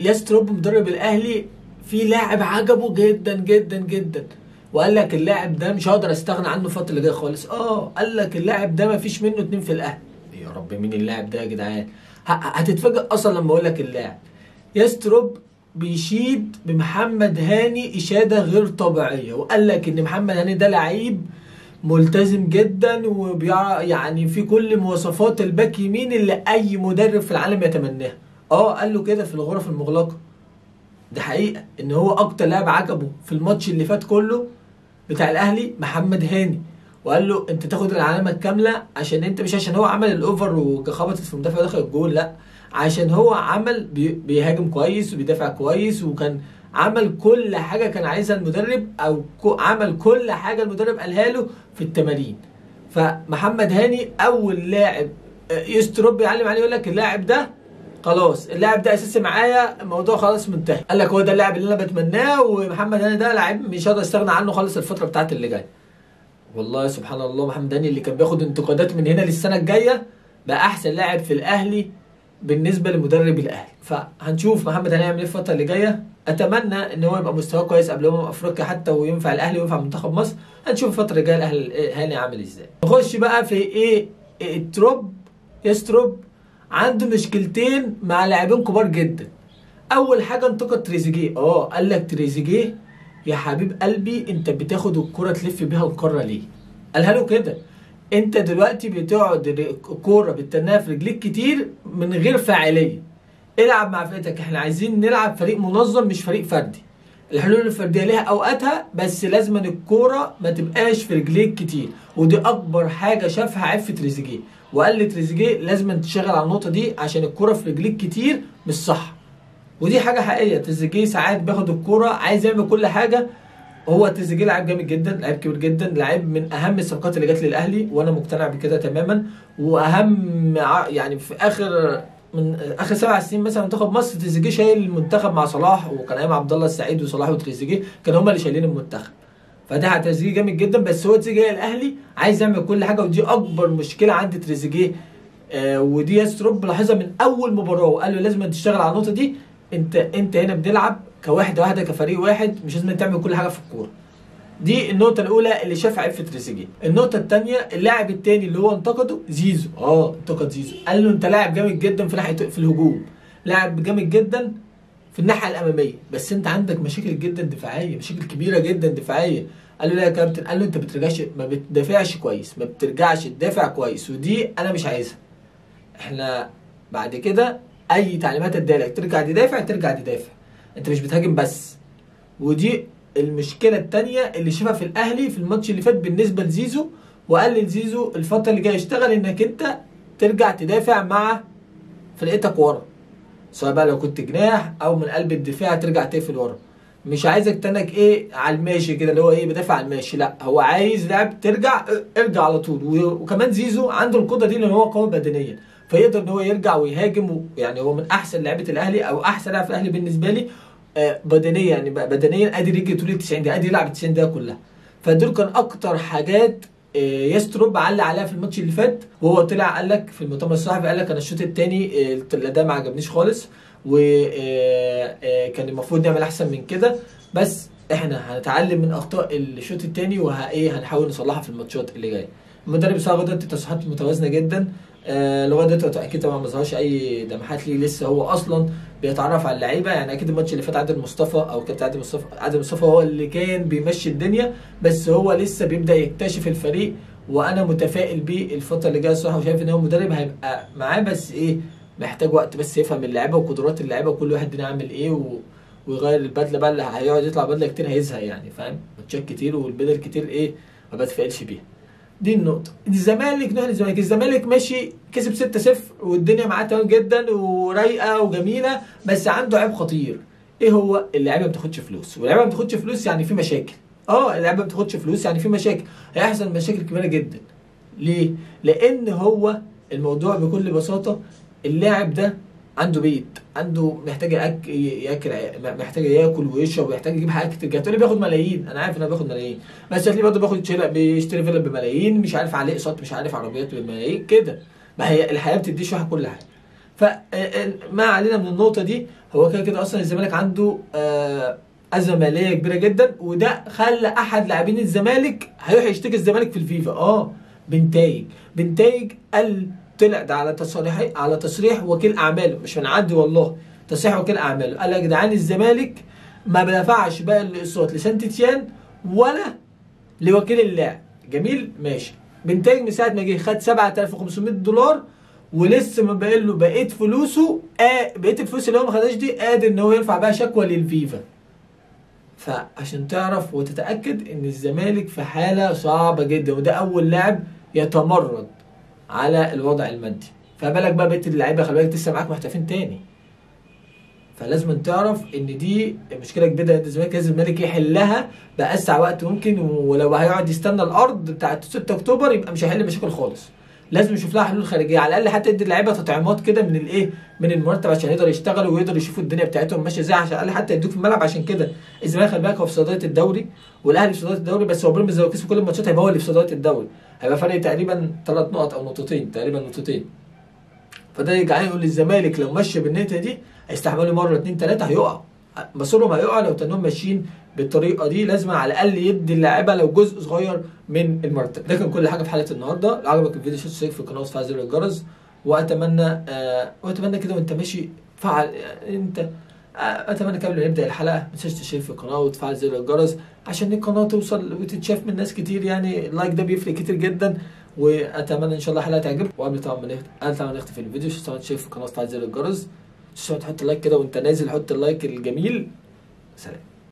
يستروب مدرب الاهلي في لاعب عجبه جدا جدا جدا، وقال لك اللاعب ده مش هقدر استغنى عنه الفتره اللي جايه خالص. قال لك اللاعب ده ما فيش منه اتنين في الاهلي. يا رب مين اللاعب ده يا جدعان؟ هتتفاجئ اصلا لما اقول لك اللاعب. يستروب بيشيد بمحمد هاني اشاده غير طبيعيه، وقال لك ان محمد هاني ده لعيب ملتزم جدا يعني في كل مواصفات الباك يمين اللي اي مدرب في العالم يتمناها. قال له كده في الغرف المغلقه. ده حقيقه ان هو اكتر لاعب عجبه في الماتش اللي فات كله بتاع الاهلي محمد هاني، وقال له انت تاخد العلامه الكامله، عشان انت مش عشان هو عمل الاوفر وخبطت في المدافع ودخل الجول، لا، عشان هو عمل بيهاجم كويس وبيدافع كويس، وكان عمل كل حاجه كان عايزها المدرب، او عمل كل حاجه المدرب قالها له في التمارين. فمحمد هاني اول لاعب يستروب يعلم عليه، يقول لك اللاعب ده خلاص، اللاعب ده اساسي معايا، الموضوع خلاص منتهي. قال لك هو ده اللاعب اللي انا بتمناه، ومحمد هاني ده لاعب مش هقدر استغنى عنه خالص الفتره بتاعت اللي جايه. والله سبحان الله، محمد هاني اللي كان بياخد انتقادات من هنا للسنه الجايه بقى احسن لاعب في الاهلي بالنسبه لمدرب الاهلي. فهنشوف محمد هاني هيعمل ايه الفتره اللي جايه. اتمنى ان هو يبقى مستواه كويس قبل افريقيا حتى، وينفع الاهلي وينفع منتخب مصر. هنشوف الفتره الجايه الاهلي هاني عامل ازاي. نخش بقى في ايه يستروب عنده مشكلتين مع لاعبين كبار جدا. اول حاجه انتقد تريزيجيه. قال لك تريزيجيه يا حبيب قلبي انت بتاخد الكرة تلف بيها القارة ليه؟ قالها له كده. انت دلوقتي بتقعد الكورة بتتناها في رجليك كتير من غير فاعلية. العب مع فرقتك، احنا عايزين نلعب فريق منظم مش فريق فردي. الحلول الفردية ليها اوقاتها، بس لازم الكورة ما تبقاش في رجليك كتير، ودي اكبر حاجة شافها عيب في تريزيجيه. وقال لتريزيجيه لازم تشتغل على النقطة دي، عشان الكورة في رجليك كتير مش صح. ودي حاجه حقيقيه. تريزيجيه ساعات بياخد الكوره عايز يعمل كل حاجه. هو تريزيجيه لعيب جامد جدا، لعيب كبير جدا، لعيب من اهم الصفقات اللي جت للاهلي، وانا مقتنع بكده تماما. واهم يعني في من اخر 7 سنين مثلا منتخب مصر تريزيجيه شايل المنتخب مع صلاح، وكان ايام عبد الله السعيد وصلاح وتريزيجيه كانوا هم اللي شايلين المنتخب. فده تريزيجيه جامد جدا، بس هو تريزيجيه الاهلي عايز يعمل كل حاجه، ودي اكبر مشكله عند تريزيجيه. ودي يستروب لاحظها من اول مباراه، وقال له لازم تشتغل على النقطه دي. انت هنا بنلعب كواحده كفريق واحد، مش لازم تعمل كل حاجه في الكوره. دي النقطه الاولى اللي شافها عيب في تريزيجيه. النقطه الثانيه، اللاعب الثاني اللي هو انتقده زيزو. انتقد زيزو، قال له انت لاعب جامد جدا في ناحيه في الهجوم، لاعب جامد جدا في الناحيه الاماميه، بس انت عندك مشاكل جدا دفاعيه، مشاكل كبيره جدا دفاعيه. قال له لا يا كابتن، قال له انت ما بتدافعش كويس، ما بترجعش تدافع كويس، ودي انا مش عايزها. احنا بعد كده اي تعليمات ادالك ترجع تدافع، انت مش بتهاجم بس. ودي المشكله الثانيه اللي شافها في الاهلي في الماتش اللي فات بالنسبه لزيزو. وقال لزيزو الفتره اللي جايه اشتغل انك انت ترجع تدافع مع فرقتك ورا، سواء بقى لو كنت جناح او من قلب الدفاع ترجع تقفل ورا. مش عايزك تنك على الماشي كده، اللي هو بدافع على الماشي، لا، هو عايز لاعب ارجع على طول. وكمان زيزو عنده القدره دي لان هو قوي بدنيا، فيقدر ان هو يرجع ويهاجم. يعني هو من احسن لعيبه الاهلي، او احسن لاعب في الاهلي بالنسبه لي بدنيا. يعني بدنيا قادر يجي طول ال 90 دقيقه، قادر يلعب ال 90 دقيقه كلها. فدول كان اكتر حاجات يستروب علق عليها في الماتش اللي فات. وهو طلع قال لك في المؤتمر الصحفي، قال لك انا الشوط الثاني الاداء ما عجبنيش خالص، وكان المفروض نعمل احسن من كده، بس احنا هنتعلم من اخطاء الشوط الثاني هنحاول نصلحها في الماتشات اللي جايه. المدرب بصراحه بدأت تصريحات متوازنه جدا. لغايه دلوقتي اكيد طبعا ما ظهرش اي دمحات ليه، لسه هو اصلا بيتعرف على اللعيبه. يعني اكيد الماتش اللي فات عادل مصطفى هو اللي كان بيمشي الدنيا، بس هو لسه بيبدا يكتشف الفريق. وانا متفائل بيه الفتره اللي جايه الصراحه، وشايف ان هو مدرب هيبقى معاه، بس محتاج وقت بس يفهم اللعيبه وقدرات اللعيبه، وكل واحد يعمل ويغير البدله بقى. اللي هيقعد يطلع بدله كتير هيزهق، يعني فاهم، ماتشات كتير والبدل كتير ما بتفائلش بيها. دي النقطة. الزمالك، نروح للزمالك. الزمالك ماشي كسب 6-0 والدنيا معاه تمام جدا ورايقة وجميلة، بس عنده عيب خطير. ايه هو؟ اللعيبة ما بتاخدش فلوس، واللعيبة ما بتاخدش فلوس يعني في مشاكل. اللعيبة ما بتاخدش فلوس يعني في مشاكل، هيحصل مشاكل كبيرة جدا. ليه؟ لأن هو الموضوع بكل بساطة، اللاعب ده عنده بيت، محتاج ياكل، محتاج ياكل ويشرب، ويحتاج يجيب حاجات كتير. هتقولي بياخد ملايين، انا عارف انه بياخد ملايين، بس هتلاقيه برضه بيشتري فيلا بملايين، مش عارف عليه اقساط، مش عارف عربيات بملايين كده. ما هي الحياه بتديش واحد كل حاجه. فما علينا من النقطه دي. هو كده كده اصلا الزمالك عنده ازمه ماليه كبيره جدا، وده خلى احد لاعبين الزمالك هيروح يشتكي الزمالك في الفيفا بنتائج قال طلع ده على تصريح وكيل اعماله، مش هنعدي والله، تصريح وكيل اعماله قال يا جدعان الزمالك ما بيدفعش باقي الاقساط لسانت تيان ولا لوكيل اللاعب. جميل ماشي. بنتائج من ساعه ما جه خد $7500 ولسه ما باقي له بقيه فلوسه، بقيه الفلوس اللي هو ما خدهاش دي قادر ان هو يرفع بيها شكوى للفيفا. فعشان تعرف وتتاكد ان الزمالك في حاله صعبه جدا، وده اول لاعب يتمرد على الوضع المادي، فبالك بقى بقيه اللعيبه خلي بالك لسه معاك محترفين تاني. فلازم تعرف ان دي مشكله كبيره عند الزمالك، لازم الزمالك يحلها باسرع وقت ممكن، ولو هيقعد يستنى الارض بتاعت 6 اكتوبر يبقى مش هيحل مشاكل خالص. لازم يشوف لها حلول خارجيه، على الاقل حتى يدي اللعيبه تطعيمات كده من الايه، من المرتب عشان يقدروا يشتغلوا ويقدروا يشوفوا الدنيا بتاعتهم ماشيه ازاي، عشان على الاقل حتى يدوك في الملعب. عشان كده الزمالك خلي بالك هو في صداره الدوري والاهلي في صداره الدوري، بس هو بيراميدز لو كسب كل الماتشات هيبقى هو اللي في صداره الدوري، هيبقى فرق تقريبا 3 نقط او نقطتين، تقريبا نقطتين. فده يرجع يقول للزمالك لو مشى بالنقطه دي هيستحملوا مره 2 3 هيقعوا، مصيرهم هيقع لو تنهم ماشيين بالطريقه دي. لازم على الاقل يدي اللاعيبه لو جزء صغير من المرتب. ده كان كل حاجه في حلقه النهارده. لو عجبك الفيديو اشترك في القناه وتفعل زر الجرس، واتمنى كده وانت ماشي فعل انت اتمنى قبل ما نبدا الحلقه ما تنساش تشترك في القناه وتفعل زر الجرس عشان القناه توصل وتتشاف من ناس كتير، يعني اللايك ده بيفرق كتير جدا. واتمنى ان شاء الله الحلقه تعجبك. وقبل طبعا ما نختم الفيديو تشترك في القناه وتفعل زر الجرس، تحط لايك كده وانت نازل، حط اللايك الجميل. سلام.